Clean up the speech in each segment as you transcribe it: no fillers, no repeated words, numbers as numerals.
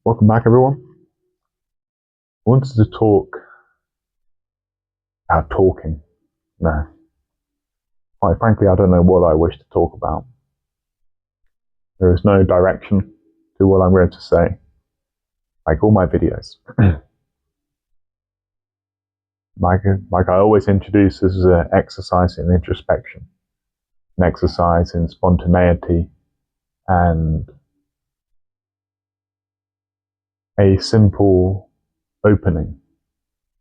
Welcome back, everyone. I wanted to talk about talking. No, quite frankly, I don't know what I wish to talk about. There is no direction to what I'm going to say, like all my videos. like I always introduce, this is an exercise in introspection, an exercise in spontaneity, and a simple opening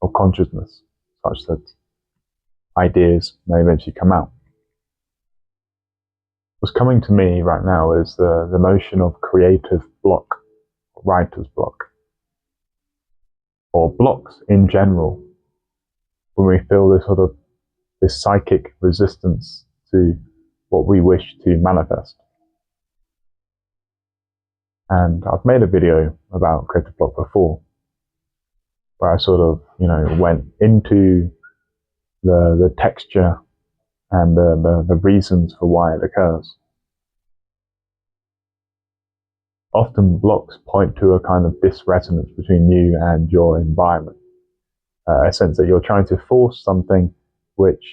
of consciousness, such that ideas may eventually come out. What's coming to me right now is the notion of creative block, writer's block, or blocks in general, when we feel this psychic resistance to what we wish to manifest. And I've made a video about creative block before, where I went into the texture and the reasons for why it occurs. Often blocks point to a kind of disresonance between you and your environment, a sense that you're trying to force something which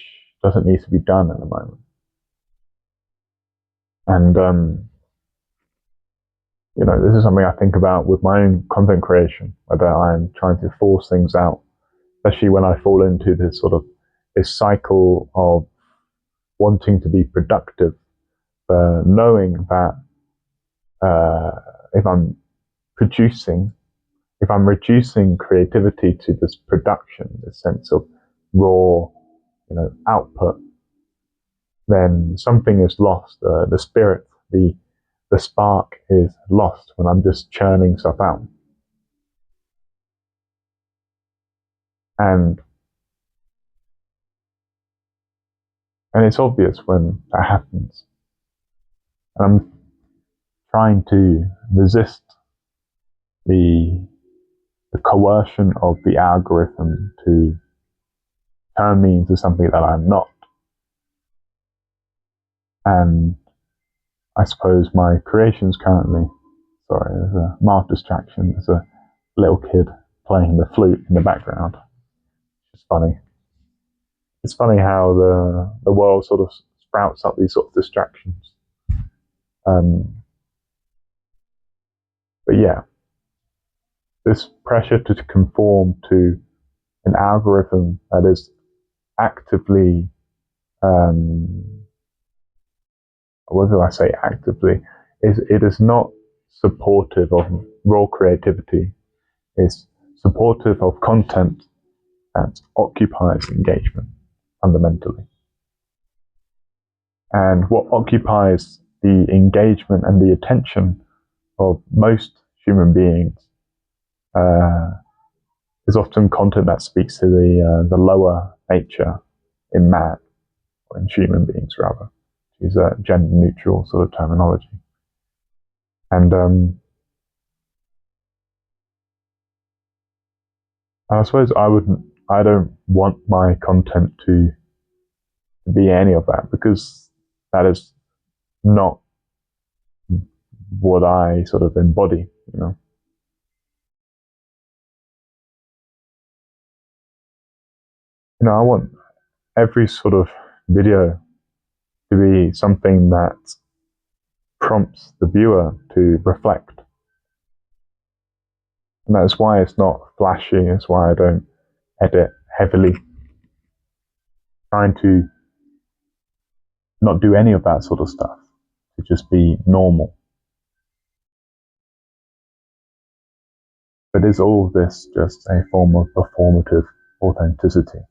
doesn't need to be done at the moment. And this is something I think about with my own content creation, whether I'm trying to force things out, especially when I fall into this cycle of wanting to be productive, knowing that if I'm reducing creativity to this production, this sense of raw, output, then something is lost. The spirit, the spark is lost when I'm just churning stuff out. And it's obvious when that happens. And I'm trying to resist the coercion of the algorithm to turn me into something that I'm not. And I suppose my creations currently, sorry, there's a mild distraction. There's a little kid playing the flute in the background. It's funny. It's funny how the world sort of sprouts up these sort of distractions. But yeah, this pressure to conform to an algorithm that is actively, what do I say actively, it is not supportive of raw creativity. It's supportive of content that occupies engagement, fundamentally. And what occupies the engagement and the attention of most human beings is often content that speaks to the lower nature in man, or in human beings rather, to use a gender neutral sort of terminology. And I suppose I don't want my content to be any of that, because that is not what I sort of embody, I want every sort of video to be something that prompts the viewer to reflect. And that's why it's not flashy. That's why I don't edit heavily. Trying to not do any of that sort of stuff, to just be normal. But is all this just a form of performative authenticity?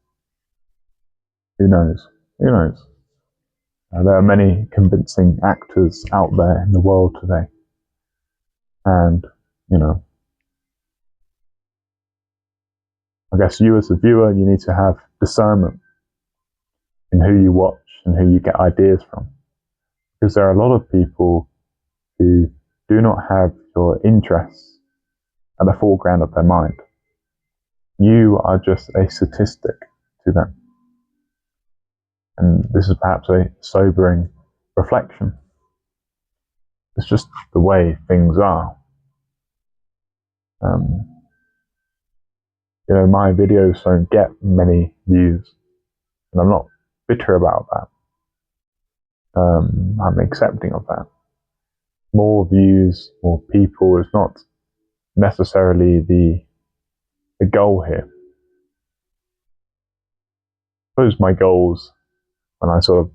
Who knows? Who knows? There are many convincing actors out there in the world today. And, I guess you as a viewer, you need to have discernment in who you watch and who you get ideas from. Because there are a lot of people who do not have your interests at the foreground of their mind. You are just a statistic to them. And this is perhaps a sobering reflection. It's just the way things are. My videos don't get many views, and I'm not bitter about that. I'm accepting of that. More views, more people is not necessarily the goal here. I suppose my goals, when I sort of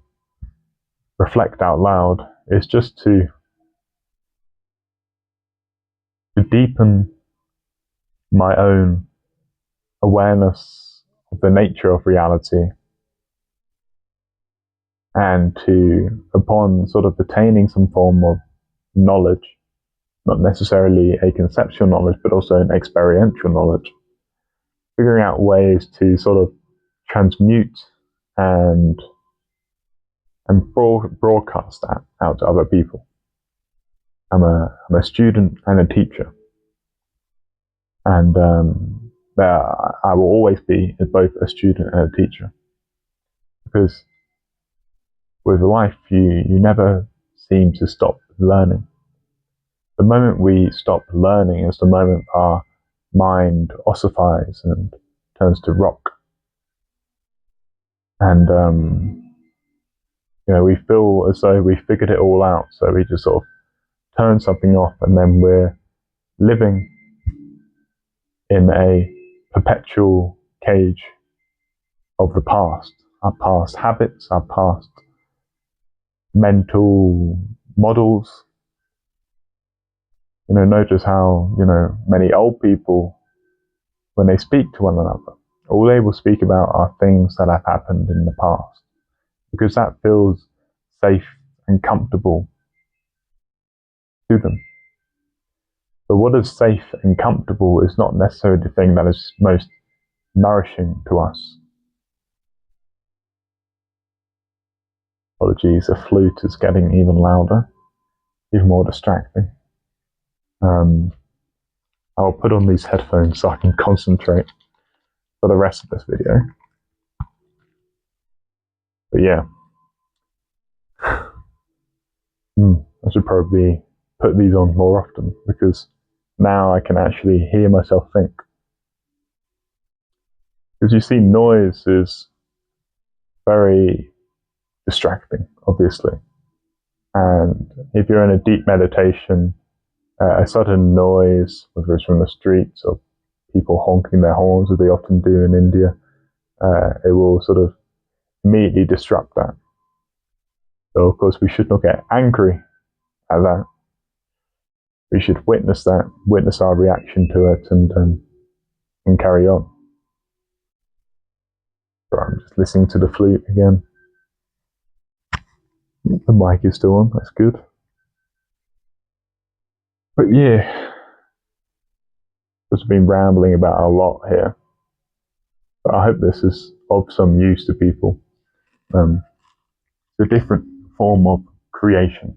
reflect out loud, is just to deepen my own awareness of the nature of reality, and to, upon sort of attaining some form of knowledge, not necessarily a conceptual knowledge, but also an experiential knowledge, figuring out ways to sort of transmute and broadcast that out to other people. I'm a student and a teacher, and I will always be both a student and a teacher, because with life you never seem to stop learning. The moment we stop learning is the moment our mind ossifies and turns to rock. And we feel as though we figured it all out, so we just sort of turn something off, and then we're living in a perpetual cage of the past, our past habits, our past mental models. Notice how, many old people, when they speak to one another, all they will speak about are things that have happened in the past, because that feels safe and comfortable to them. But what is safe and comfortable is not necessarily the thing that is most nourishing to us. Apologies, the flute is getting even louder, even more distracting. I'll put on these headphones so I can concentrate for the rest of this video. But yeah, I should probably put these on more often, because now I can actually hear myself think. Because you see, noise is very distracting, obviously. And if you're in a deep meditation, a sudden noise, whether it's from the streets or people honking their horns, as they often do in India, it will sort of immediately disrupt that. So, of course, we should not get angry at that. We should witness that, witness our reaction to it, and carry on. So I'm just listening to the flute again. The mic is still on, that's good. But yeah, I've been rambling about a lot here. But I hope this is of some use to people. It's a different form of creation.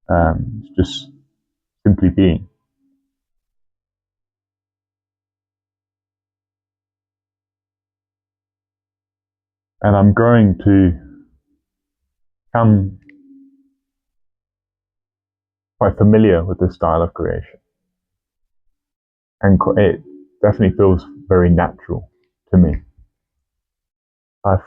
It's just simply being. And I'm growing to become quite familiar with this style of creation. And it definitely feels very natural to me. I've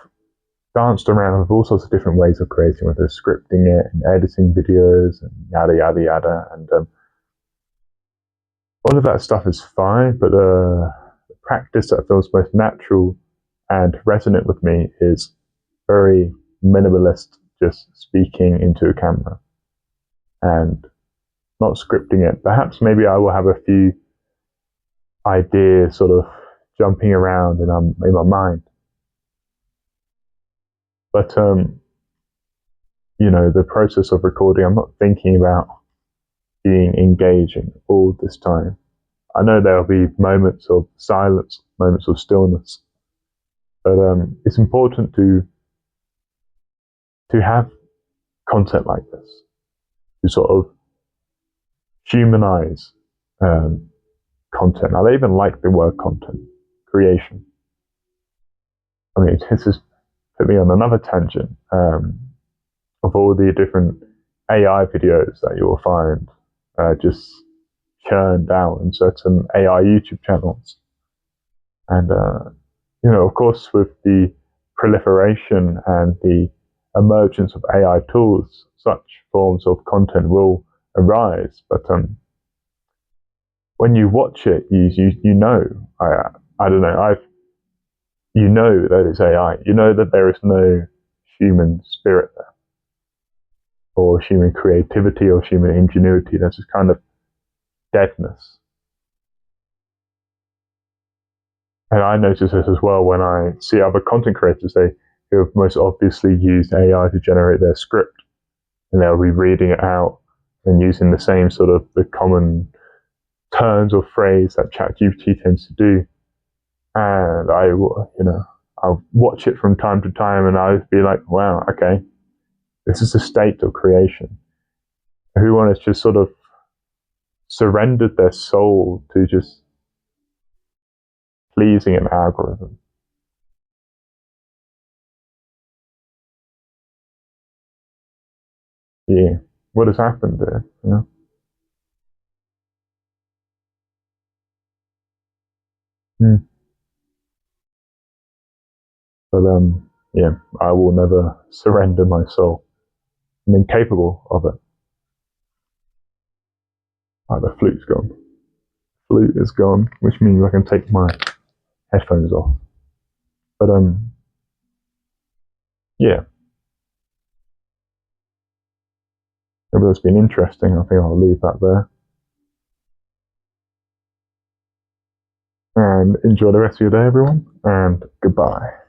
danced around with all sorts of different ways of creating, whether it's scripting it and editing videos and yada, yada, yada. And all of that stuff is fine, but the practice that feels most natural and resonant with me is very minimalist, just speaking into a camera and not scripting it. Perhaps maybe I will have a few ideas sort of jumping around in my mind. But, the process of recording, I'm not thinking about being engaging all this time. I know there'll be moments of silence, moments of stillness, but it's important to have content like this, to sort of humanize content. I even like the word content, creation. I mean, this has put me on another tangent of all the different AI videos that you will find just churned out in certain AI YouTube channels. And, of course, with the proliferation and the emergence of AI tools, such forms of content will arise. But when you watch it, you know, I don't know, you know that it's AI. You know that there is no human spirit there, or human creativity, or human ingenuity. There's this kind of deadness. And I notice this as well when I see other content creators, who have most obviously used AI to generate their script, and they'll be reading it out and using the same sort of the common turns of phrase that ChatGPT tends to do. And I'll watch it from time to time, and I'll be like, wow, okay, this is the state of creation. Everyone has just sort of surrendered their soul to just pleasing an algorithm. Yeah, what has happened there? But yeah, I will never surrender my soul. I'm incapable of it. Oh, the flute's gone. Flute is gone, which means I can take my headphones off. But yeah. Maybe that's been interesting. I think I'll leave that there. And enjoy the rest of your day, everyone. And goodbye.